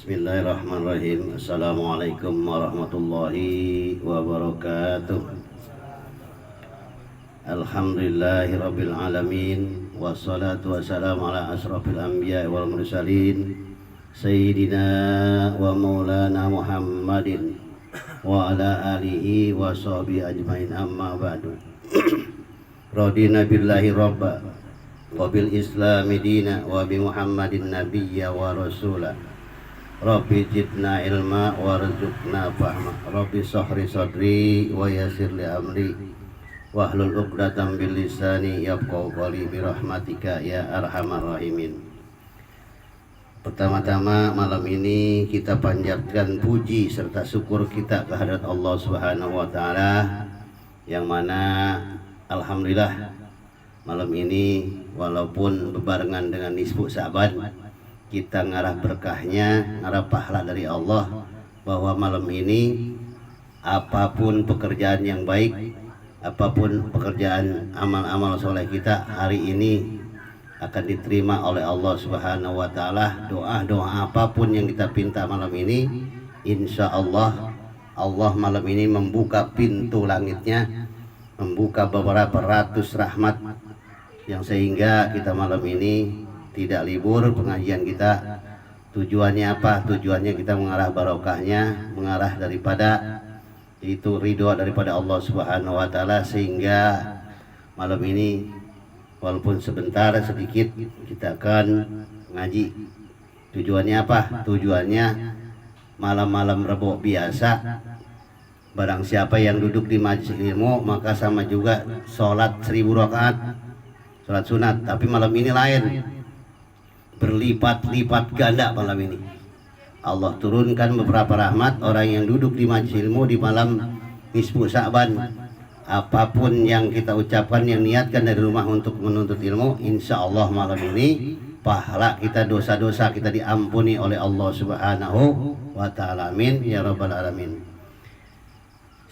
Bismillahirrahmanirrahim. Assalamualaikum warahmatullahi wabarakatuh. Alhamdulillahirabbil alamin wassalatu wassalamu ala asrofil anbiya wal mursalin sayyidina wa maulana Muhammadin wa ala alihi wa sahbihi ajmain, amma ba'du. Radina billahi rabba wa bil islami dina wa bi Muhammadin nabiyya wa rasula. Rabbi zidna ilma warzuqna fahma. Rabbi sahri sadri wa yassir li amri wahlul 'uqdatam bil lisani yafqahu qawli bi rahmatika ya arhamar rahimin. Pertama-tama malam ini kita panjatkan puji serta syukur kita kehadirat Allah Subhanahu wa taala, yang mana alhamdulillah malam ini walaupun berbarengan dengan nisfu Sa'ban, kita ngarah berkahnya, ngarah pahala dari Allah, bahwa malam ini apapun pekerjaan yang baik, apapun pekerjaan amal-amal soleh kita hari ini akan diterima oleh Allah Subhanahu wa taala. Doa-doa apapun yang kita pinta malam ini, insya Allah Allah malam ini membuka pintu langitnya, membuka beberapa ratus rahmat, yang sehingga kita malam ini tidak libur pengajian kita. Tujuannya apa? Tujuannya kita mengarah barokahnya, mengarah daripada itu ridho daripada Allah Subhanahu wa taala, sehingga malam ini walaupun sebentar sedikit kita akan ngaji. Tujuannya apa? Tujuannya malam-malam Rebo biasa, barang siapa yang duduk di majelis ilmu maka sama juga sholat 1000 rakaat, sholat sunat. Tapi malam ini lain, berlipat-lipat ganda malam ini. Allah turunkan beberapa rahmat orang yang duduk di majelis ilmu di malam nisfu Sa'ban. Apapun yang kita ucapkan, yang niatkan dari rumah untuk menuntut ilmu, insya Allah malam ini pahala kita, dosa-dosa kita diampuni oleh Allah Subhanahu wa ta'ala. Amin ya rabbal alamin.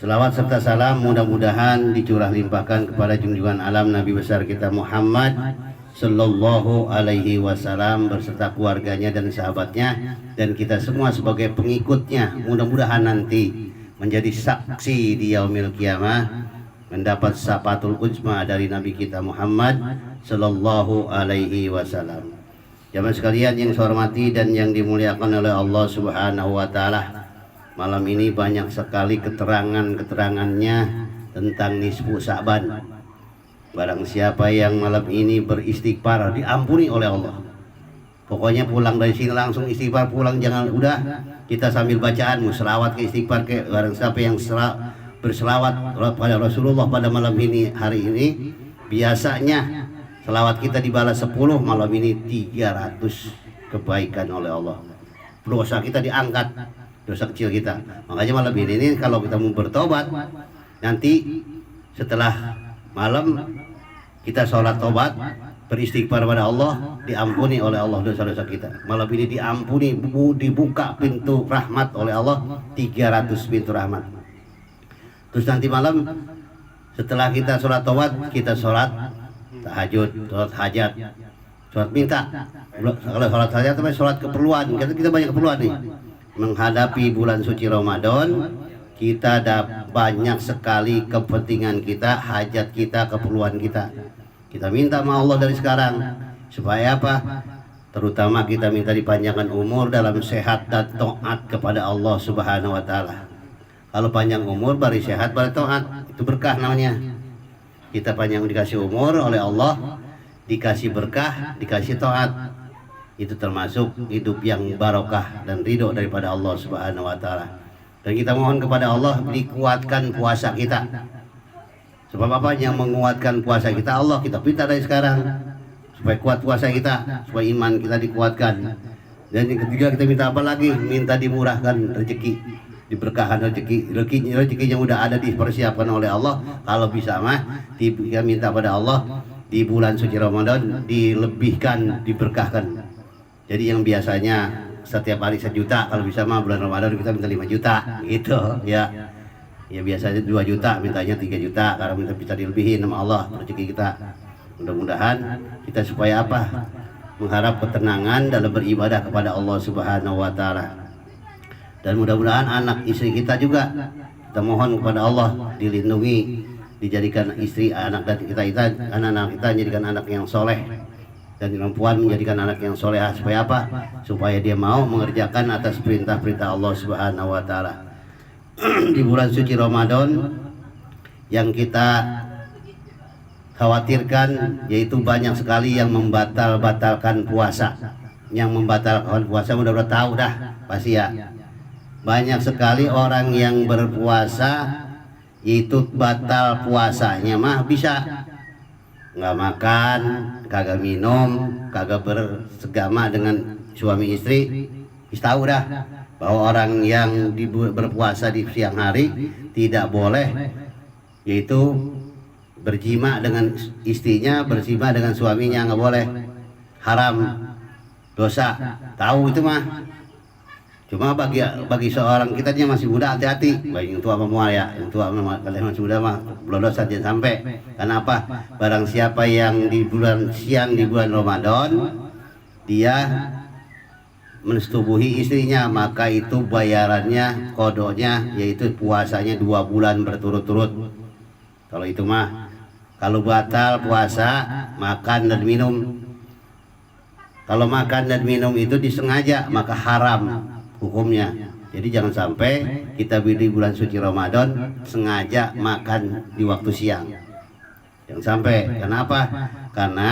Selawat serta salam mudah-mudahan dicurah limpahkan kepada junjungan alam Nabi besar kita Muhammad Sallallahu alaihi wasallam berserta keluarganya dan sahabatnya, dan kita semua sebagai pengikutnya mudah-mudahan nanti menjadi saksi di yaumil qiyamah, mendapat syafatul uzma dari Nabi kita Muhammad Sallallahu alaihi wasallam. Jamaah sekalian yang saya hormati dan yang dimuliakan oleh Allah Subhanahu wa taala, malam ini banyak sekali keterangannya tentang nisfu Sa'ban. Barang siapa yang malam ini beristighfar diampuni oleh Allah. Pokoknya pulang dari sini langsung istighfar, pulang jangan udah kita sambil bacaan selawat ke istighfar ke. Barang siapa yang berselawat pada Rasulullah pada malam ini, hari ini, biasanya selawat kita dibalas 10, malam ini 300 kebaikan oleh Allah. Dosa kita diangkat, dosa kecil kita. Makanya malam ini kalau kita mau bertobat, nanti setelah malam kita sholat tobat, beristighfar pada Allah, diampuni oleh Allah dosa-dosa kita. Malam ini diampuni, dibuka pintu rahmat oleh Allah, 300 pintu rahmat. Terus nanti malam setelah kita sholat tobat, kita sholat tahajud, sholat hajat, sholat minta. Kalau sholat hajat itu sholat keperluan, kita banyak keperluan nih. Menghadapi bulan suci Ramadan, kita ada banyak sekali kepentingan kita, hajat kita, keperluan kita. Kita minta sama Allah dari sekarang supaya apa? Terutama kita minta dipanjangkan umur dalam sehat dan taat kepada Allah Subhanahu wa taala. Kalau panjang umur baru sehat baru taat, itu berkah namanya. Kita panjang dikasih umur oleh Allah, dikasih berkah, dikasih taat. Itu termasuk hidup yang barokah dan ridho daripada Allah Subhanahu wa taala. Dan kita mohon kepada Allah dikuatkan puasa kita. Sebab apa yang menguatkan puasa kita? Allah, kita minta dari sekarang supaya kuat puasa kita, supaya iman kita dikuatkan. Dan yang ketiga kita minta apa lagi? Minta dimurahkan rezeki, diberkahkan rezeki. Rezekinya udah ada, dipersiapkan oleh Allah. Kalau bisa mah kita minta pada Allah di bulan suci Ramadan dilebihkan, diberkahkan. Jadi yang biasanya setiap hari 1 juta, kalau bisa mah bulan Ramadan kita minta 5 juta gitu ya. Ya biasanya 2 juta, mintanya 3 juta, karena minta bisa dilebihin sama Allah rezeki kita. Mudah-mudahan kita supaya apa? Mengharap ketenangan dalam beribadah kepada Allah Subhanahu wa taala. Dan mudah-mudahan anak istri kita juga, kita mohon kepada Allah dilindungi, dijadikan istri anak dan kita anak-anak kita menjadikan anak yang soleh, dan perempuan menjadikan anak yang soleh. Supaya apa? Supaya dia mau mengerjakan atas perintah-perintah Allah Subhanahu wa taala. Di bulan suci Ramadan yang kita khawatirkan yaitu banyak sekali yang membatalkan puasa. Yang membatalkan puasa mudah-mudahan tahu dah pasti ya. Banyak sekali orang yang berpuasa itu batal puasanya mah bisa nggak makan, kagak minum, kagak bersegama dengan suami istri. Tahu dah bahwa orang yang berpuasa di siang hari tidak boleh yaitu berjima dengan istrinya, berjima dengan suaminya, nggak boleh, haram, dosa. Tahu itu mah. Cuma bagi seorang kita yang masih muda hati-hati, baik yang tua sama muda ya, yang tua sama kalian masih muda mah belum dosa jangan sampai. Karena apa? Barang siapa yang di bulan siang di bulan Ramadan dia mensetubuhi istrinya, maka itu bayarannya, kodonya yaitu puasanya 2 bulan berturut-turut. Kalau itu mah, kalau batal puasa makan dan minum. Kalau makan dan minum itu disengaja maka haram hukumnya. Jadi jangan sampai kita di bulan suci Ramadan sengaja makan di waktu siang. Jangan sampai. Kenapa? Karena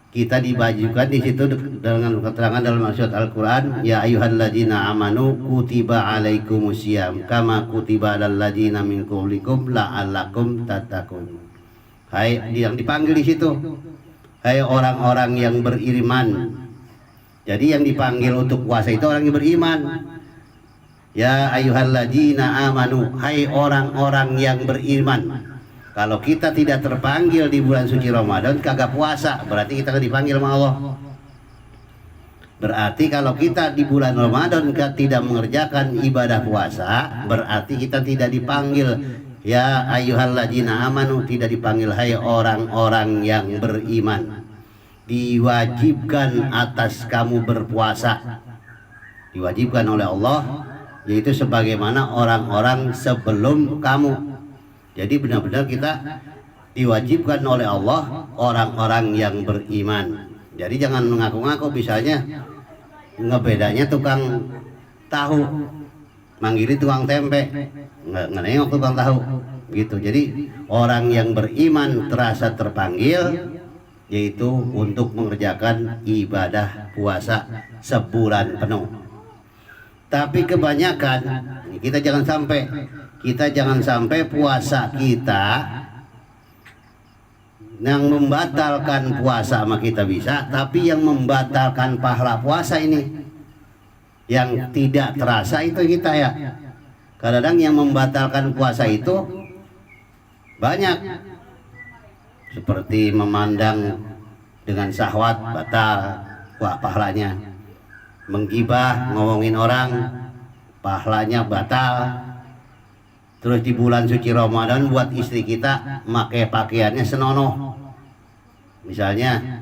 kita diwajibkan di situ dengan keterangan dalam surat Al-Qur'an, ya ayyuhalladzina amanu kutiba alaikumusiyam kama kutiba alal ladzina min qablikum la'allakum tattaqun. Hai, yang dipanggil di situ, hai orang-orang yang beriman. Jadi yang dipanggil untuk puasa itu orang yang beriman. Ya ayyuhalladzina amanu, hai orang-orang yang beriman. Kalau kita tidak terpanggil di bulan suci Ramadan kagak puasa, berarti kita dipanggil sama Allah. Berarti kalau kita di bulan Ramadan tidak mengerjakan ibadah puasa, berarti kita tidak dipanggil. Ya ayyuhalladzina amanu, tidak dipanggil hai orang-orang yang beriman. Diwajibkan atas kamu berpuasa, diwajibkan oleh Allah, yaitu sebagaimana orang-orang sebelum kamu. Jadi benar-benar kita diwajibkan oleh Allah orang-orang yang beriman. Jadi jangan mengaku-ngaku, misalnya ngebedanya tukang tahu manggili tukang tempe, nggak nengok tukang tahu gitu. Jadi orang yang beriman terasa terpanggil yaitu untuk mengerjakan ibadah puasa sebulan penuh. Tapi kebanyakan kita jangan sampai puasa kita yang membatalkan puasa sama kita bisa, tapi yang membatalkan pahala puasa ini yang tidak terasa itu kita ya. Kadang-kadang yang membatalkan puasa itu banyak, seperti memandang dengan syahwat batal pahalanya, menggibah ngomongin orang pahalanya batal. Terus di bulan suci Ramadan buat istri kita pakai pakaiannya senonoh, misalnya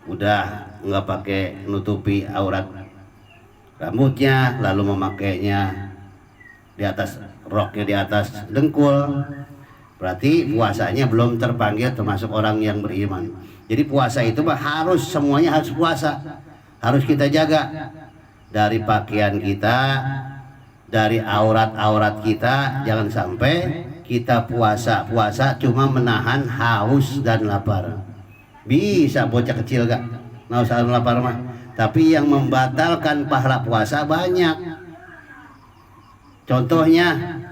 udah nggak pakai nutupi aurat rambutnya, lalu memakainya di atas roknya di atas dengkul, berarti puasanya belum terpanggil termasuk orang yang beriman. Jadi puasa itu harus semuanya harus puasa, harus kita jaga dari pakaian kita, dari aurat-aurat kita. Jangan sampai kita puasa cuma menahan haus dan lapar. Bisa bocah kecil gak nggak usah lapar mah, tapi yang membatalkan pahala puasa banyak. Contohnya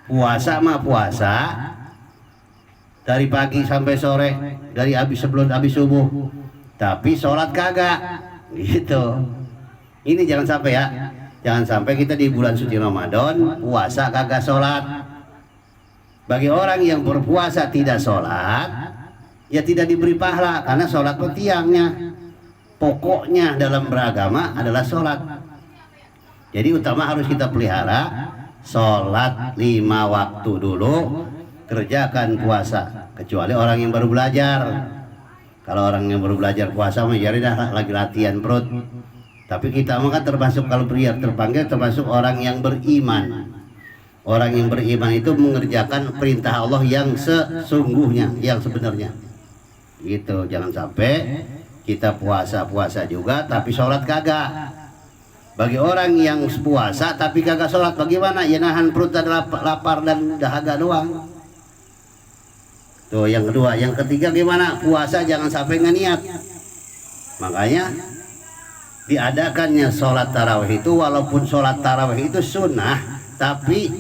puasa dari pagi sampai sore, dari sebelum habis subuh, tapi sholat kagak gitu. Ini jangan sampai ya. Jangan sampai kita di bulan suci Ramadan puasa kagak sholat. Bagi orang yang berpuasa tidak sholat, ya tidak diberi pahala, karena sholat itu tiangnya, pokoknya dalam beragama adalah sholat. Jadi utama harus kita pelihara sholat 5 waktu dulu, kerjakan puasa. Kecuali orang yang baru belajar. Kalau orang yang baru belajar puasa, ya dah lagi latihan perut, Tapi kita mah kan termasuk, kalau pria terpanggil termasuk orang yang beriman. Orang yang beriman itu mengerjakan perintah Allah yang sesungguhnya, yang sebenarnya. Gitu, jangan sampai kita puasa juga tapi sholat kagak. Bagi orang yang puasa tapi kagak sholat bagaimana? Ya nahan perut dan lapar dan dahaga doang. Tuh yang kedua. Yang ketiga gimana? Puasa jangan sampai ngeniat. Makanya diadakannya sholat tarawih itu, walaupun sholat tarawih itu sunnah, tapi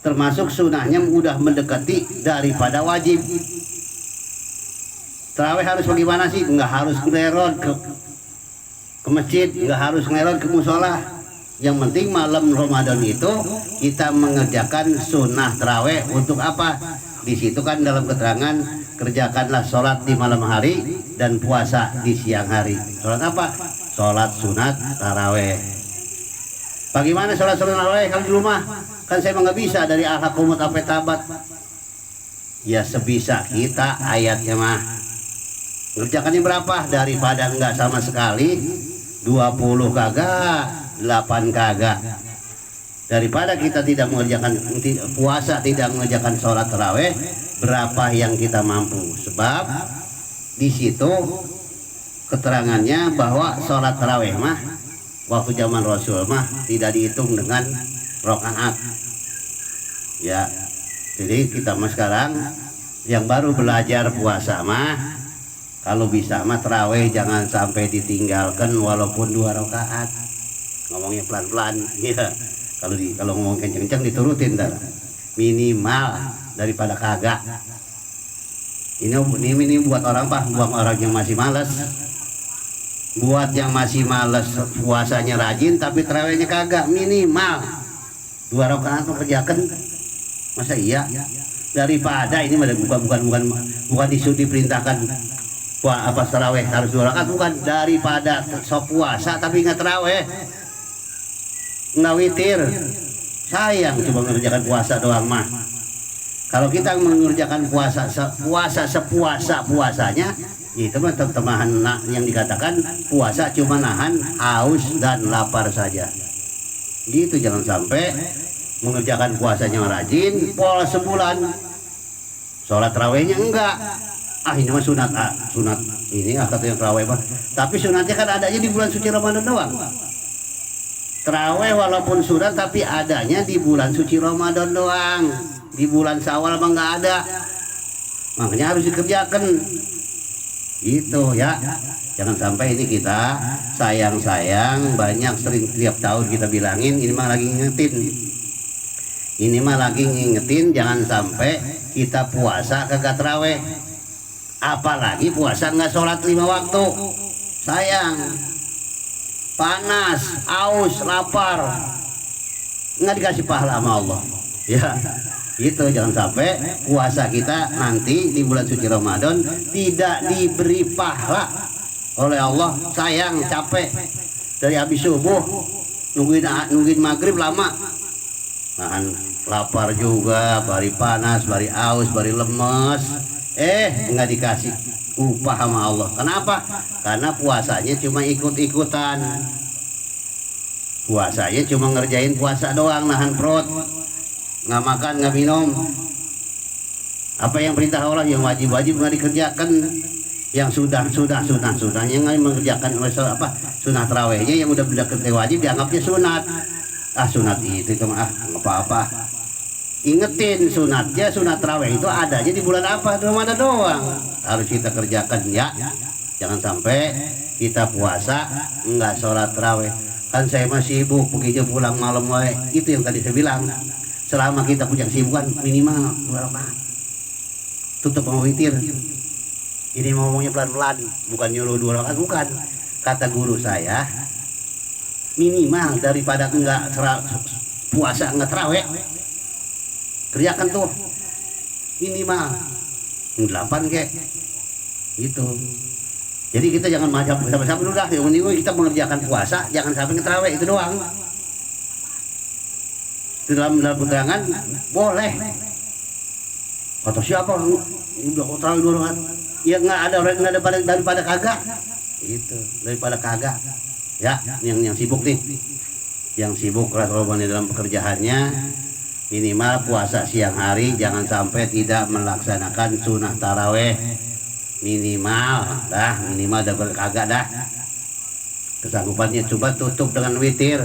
termasuk sunnahnya udah mendekati daripada wajib. Tarawih harus bagaimana sih? Nggak harus ngelerot ke masjid, nggak harus ngelerot ke musola. Yang penting malam Ramadan itu kita mengerjakan sunnah tarawih. Untuk apa? Di situ kan dalam keterangan, kerjakanlah sholat di malam hari dan puasa di siang hari. Sholat apa? Sholat sunat taraweh. Bagaimana sholat sunat taraweh kalau di rumah? Kan saya nggak bisa dari al-hakumut sampai tabat. Ya sebisa kita ayatnya mah. Ngerjakannya berapa? Daripada enggak sama sekali, 20 kagak, 8 kagak. Daripada kita tidak mengerjakan puasa, tidak mengerjakan sholat taraweh, berapa yang kita mampu. Sebab di situ keterangannya bahwa sholat taraweh mah waktu zaman Rasul mah tidak dihitung dengan rakaat. Ya, jadi kita mah sekarang yang baru belajar puasa mah kalau bisa mah taraweh jangan sampai ditinggalkan walaupun 2 rakaat. Ngomongnya pelan-pelan, ya. Kalau ngomong kenceng-kenceng diturutin dah. Minimal daripada kagak. Ini buat orang buat orang yang masih malas. Buat yang masih malas puasanya rajin tapi tarawihnya kagak, minimal 2 rakaat kerjakan. Masa iya? Daripada ini bukan disuruh diperintahkan apa tarawih harus 2 rakaat, bukan. Daripada sok puasa tapi nggak tarawih, nggak witir, sayang cuma mengerjakan puasa doang mah. Kalau kita mengerjakan puasa sepuasanya, itu mah terjemahan yang dikatakan puasa cuma nahan haus dan lapar saja. Gitu, jangan sampai mengerjakan puasanya rajin, pola sebulan, sholat tarawihnya enggak. Ini mah sunat, sunat ini katanya tarawih mah. Tapi sunatnya kan adanya di bulan suci Ramadan doang. Tarawih walaupun sunat tapi adanya di bulan suci Ramadan doang. Di bulan Syawal mah nggak ada. Makanya harus dikerjakan. Gitu ya. Jangan sampai ini kita sayang-sayang banyak sering tiap tahun kita bilangin, ini mah lagi ngingetin. Ini mah lagi ngingetin jangan sampai kita puasa kagak tarawih. Apalagi puasa nggak sholat 5 waktu. Sayang. Panas, aus, lapar, nggak dikasih pahala sama Allah. Ya, itu jangan sampai puasa kita nanti di bulan suci Ramadan tidak diberi pahala oleh Allah. Sayang, capek dari habis subuh nungguin maghrib lama, nahan lapar juga, bari panas, bari aus, bari lemes, nggak dikasih upah sama Allah. Kenapa? Karena puasanya cuma ikut-ikutan. Puasanya cuma ngerjain puasa doang, nahan perut, nggak makan, nggak minum. Apa yang perintah Allah, yang wajib-wajib nggak dikerjakan. Yang sunah-sunahnya nggak mengerjakan sunah tarawihnya yang udah mendekati wajib dianggapnya sunat. Sunat itu mah apa-apa. Ingetin sunatnya, sunat tarawih itu adanya di bulan apa? Ramadan doang. Harus kita kerjakan ya. Jangan sampai kita puasa enggak sholat tarawih. Kan saya masih sibuk, begitu pulang malam wae. Itu yang tadi saya bilang. Selama kita punya kesibukan minimal 2 rakaat. Tutup sama witir. Ini ngomongnya pelan-pelan, bukan nyuruh 2 rakaat, bukan. Kata guru saya, minimal daripada enggak puasa enggak tarawih. Kerjakan tuh minimal 8 kek gitu. Jadi kita jangan macam sama-sama dulu dah. Yang penting kita mengerjakan puasa, jangan sampai ngetraweh, itu doang. Dalam keterangan boleh. Kata siapa? Udah tarawih 2 rakaat. Ya nggak ada orang, nggak ada daripada kagak. Itu daripada kagak. Ya, yang sibuk nih, yang sibuk Ramadan dalam pekerjaannya, minimal puasa siang hari jangan sampai tidak melaksanakan sunnah taraweh, minimal double kagak dah. Kesanggupannya coba tutup dengan witir,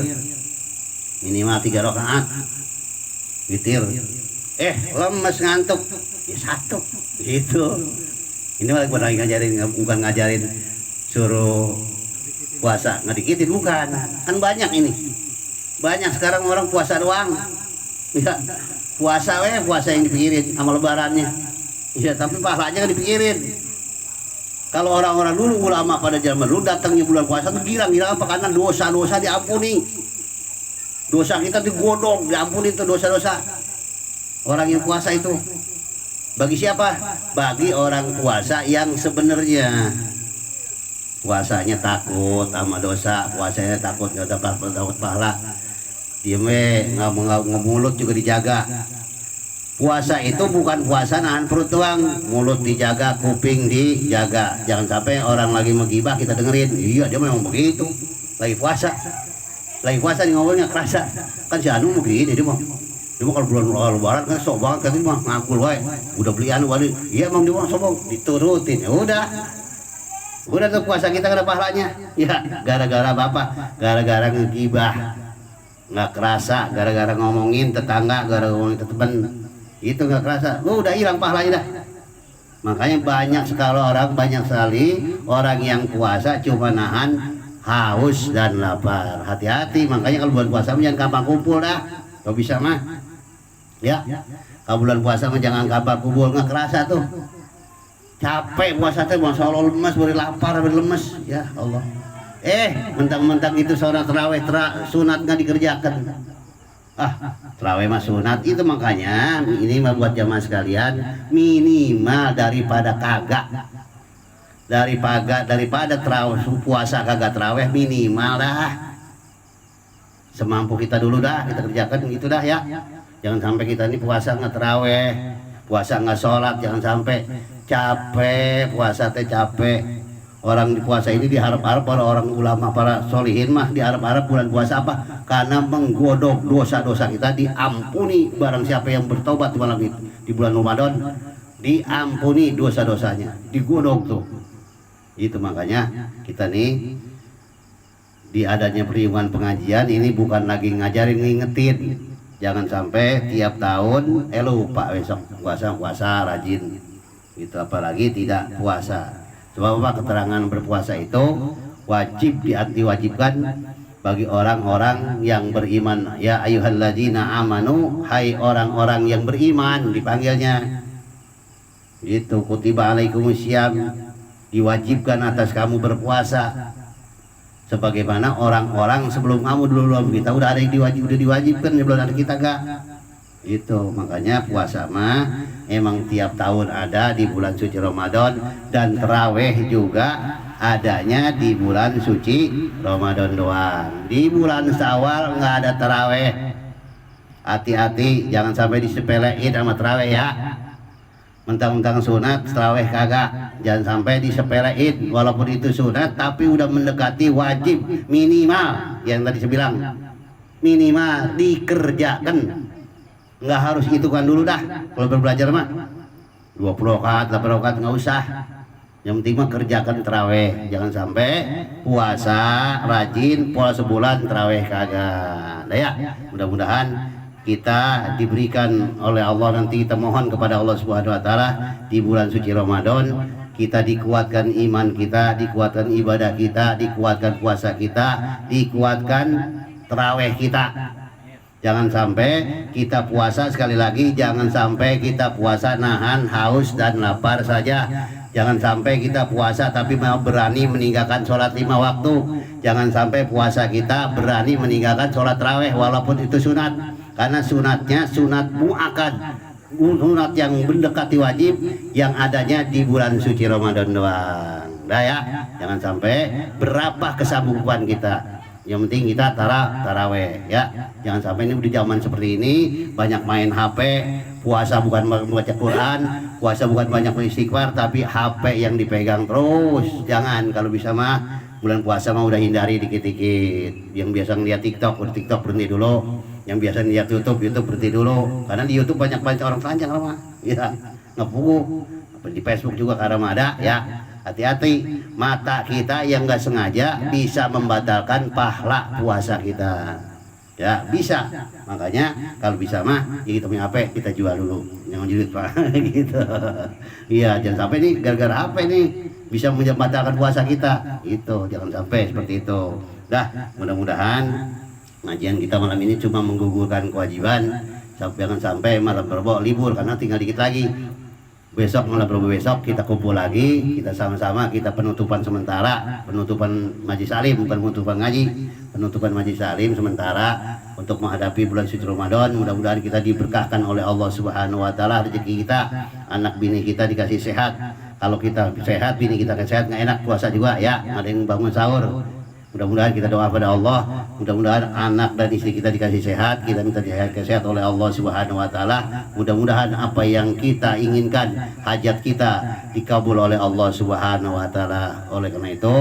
minimal 3 rakaat witir. Lemes ngantuk ya 1 gitu. Ini malah bukan ngajarin suruh puasa ngedikitin, bukan. Kan banyak ini, banyak sekarang orang puasa doang ya, puasa yang dipikirin sama lebarannya ya, tapi pahalanya nggak dipikirin. Kalau orang-orang dulu, ulama pada zaman dulu, datangnya bulan puasa tuh girang-girang apa, karena dosa-dosa diampuni, dosa kita digodok, diampuni itu dosa-dosa. Orang yang puasa itu bagi siapa? Bagi orang puasa yang sebenarnya puasanya takut sama dosa, puasanya takut nggak dapat pahala, diem mulut juga dijaga. Puasa itu bukan puasa nahan perut doang, mulut dijaga, kuping dijaga. Jangan sampai orang lagi menggibah kita dengerin, iya dia memang begitu, lagi puasa nih ngomongnya kerasa. Kan si Anu begini dia mah kalau bulan lebaran kan sok banget kan, mah ngakul wae udah beli anu wali, iya emang dia mah sombong, diturutin ya udah tuh puasa kita kena pahalanya ya. Gara-gara bapak, gara-gara ngegibah nggak kerasa, gara-gara ngomongin tetangga, gara-gara ngomongin temen itu nggak kerasa, udah hilang pahalanya dah. Makanya banyak sekali orang yang puasa cuma nahan haus dan lapar. Hati-hati, makanya kalau bulan puasa jangan gampang kumpul dah. Kalau bisa mah ya, kalau bulan puasa mah jangan gampang kumpul, nggak kerasa tuh. Capek puasa teh, masya Allah lemes, beri lapar, beri lemes ya Allah. Mentang-mentang itu seorang terawih sunat nggak dikerjakan. Terawih mah sunat itu, makanya ini membuat jamaah sekalian minimal daripada terawih puasa kagak terawih, minimal dah semampu kita dulu dah kita kerjakan gitu dah ya. Jangan sampai kita ini puasa nggak terawih, puasa nggak sholat, jangan sampai. Capek puasa teh capek. Orang di puasa ini diharap-harap para orang ulama, para solihin mah diharap-harap bulan puasa apa? Karena menggodok dosa-dosa kita diampuni. Barang siapa yang bertobat malam itu di bulan Ramadan, diampuni dosa-dosanya, digodok tuh. Itu makanya kita nih di adanya perlindungan pengajian ini bukan lagi ngajarin, ngingetin. Jangan sampai tiap tahun lupa besok puasa rajin itu, apalagi tidak puasa. Sebab apa? Keterangan berpuasa itu diwajibkan bagi orang-orang yang beriman. Ya ayyuhalladzina amanu, hai orang-orang yang beriman dipanggilnya. Itu kutiba alaikumusiyam, diwajibkan atas kamu berpuasa. Sebagaimana orang-orang sebelum kamu dulu kita udah ada yang diwajibkan, belum ada kita gak. Itu makanya puasa mah emang tiap tahun ada di bulan suci Ramadan, dan tarawih juga adanya di bulan suci Ramadan doang. Di bulan Syawal nggak ada tarawih. Hati-hati jangan sampai disepelein sama tarawih ya. Mentang-mentang sunat tarawih kagak, jangan sampai disepelein. Walaupun itu sunat tapi udah mendekati wajib, minimal yang tadi saya bilang, minimal dikerjakan. Nggak harus itu kan dulu dah. Kalau berbelajar mah 20 rakaat, 8 rakaat nggak usah. Yang penting mah kerjakan tarawih. Jangan sampai puasa rajin, puasa sebulan tarawih kagak. Nah ya, mudah-mudahan kita diberikan oleh Allah, nanti kita mohon kepada Allah Subhanahu wa taala di bulan suci Ramadan kita dikuatkan iman kita, dikuatkan ibadah kita, dikuatkan puasa kita, dikuatkan tarawih kita. Jangan sampai kita puasa, sekali lagi jangan sampai kita puasa nahan haus dan lapar saja. Jangan sampai kita puasa tapi mau berani meninggalkan sholat 5 waktu. Jangan sampai puasa kita berani meninggalkan sholat tarawih walaupun itu sunat. Karena sunatnya sunat mu'akad, sunat yang mendekati wajib, yang adanya di bulan suci Ramadan doang. Nah ya, jangan sampai berapa kesanggupan kita. Yang penting kita taraweh ya. Jangan sampai ini di zaman seperti ini banyak main HP. Puasa bukan membaca Quran, puasa bukan banyak beristighfar, tapi HP yang dipegang terus. Jangan, kalau bisa mah bulan puasa mah udah hindari dikit-dikit. Yang biasa ngeliat TikTok berhenti dulu. Yang biasa ngeliat YouTube berhenti dulu. Karena di YouTube banyak orang telanjang mah. Ya, ngepugu. Di Facebook juga kadang ada ya. Hati-hati, mata kita yang nggak sengaja bisa membatalkan pahala puasa kita. Ya bisa, makanya kalau bisa mah ya kita punya HP kita jual dulu, jangan julid Pak. Gitu. Iya, jangan sampai nih gara-gara HP nih bisa membatalkan puasa kita. Itu jangan sampai seperti itu. Dah, mudah-mudahan ngajian kita malam ini cuma menggugurkan kewajiban. Jangan sampai malam Rebo libur karena tinggal dikit lagi. Besok malam Rabu besok kita kumpul lagi, kita sama-sama kita penutupan sementara, penutupan majlis salim bukan penutupan ngaji, penutupan majlis salim sementara untuk menghadapi bulan suci Ramadan. Mudah-mudahan kita diberkahkan oleh Allah Subhanahu wa taala, rezeki kita, anak bini kita dikasih sehat. Kalau kita sehat, bini kita sehat, nggak enak puasa juga ya, ada yang bangun sahur. Mudah-mudahan kita doa pada Allah, mudah-mudahan anak dan istri kita dikasih sehat, kita minta sehat oleh Allah Subhanahu wa taala. Mudah-mudahan apa yang kita inginkan, hajat kita dikabul oleh Allah Subhanahu wa taala. Oleh karena itu,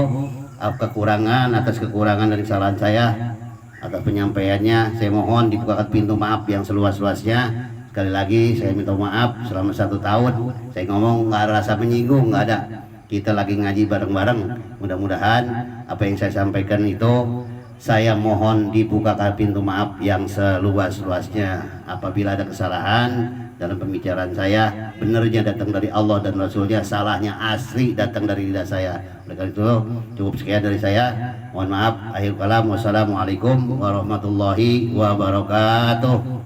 atas kekurangan dan kesalahan saya, atas penyampaiannya saya mohon dibukakan pintu maaf yang seluas-luasnya. Sekali lagi saya minta maaf selama 1 tahun saya ngomong nggak ada rasa menyinggung, nggak ada. Kita lagi ngaji bareng-bareng. Mudah-mudahan apa yang saya sampaikan itu saya mohon dibukakan pintu maaf yang seluas-luasnya. Apabila ada kesalahan dalam pembicaraan saya, benernya datang dari Allah dan Rasulnya, salahnya asli datang dari lidah saya. Oleh karena itu cukup sekian dari saya. Mohon maaf. Akhir kalam. Wassalamualaikum warahmatullahi wabarakatuh.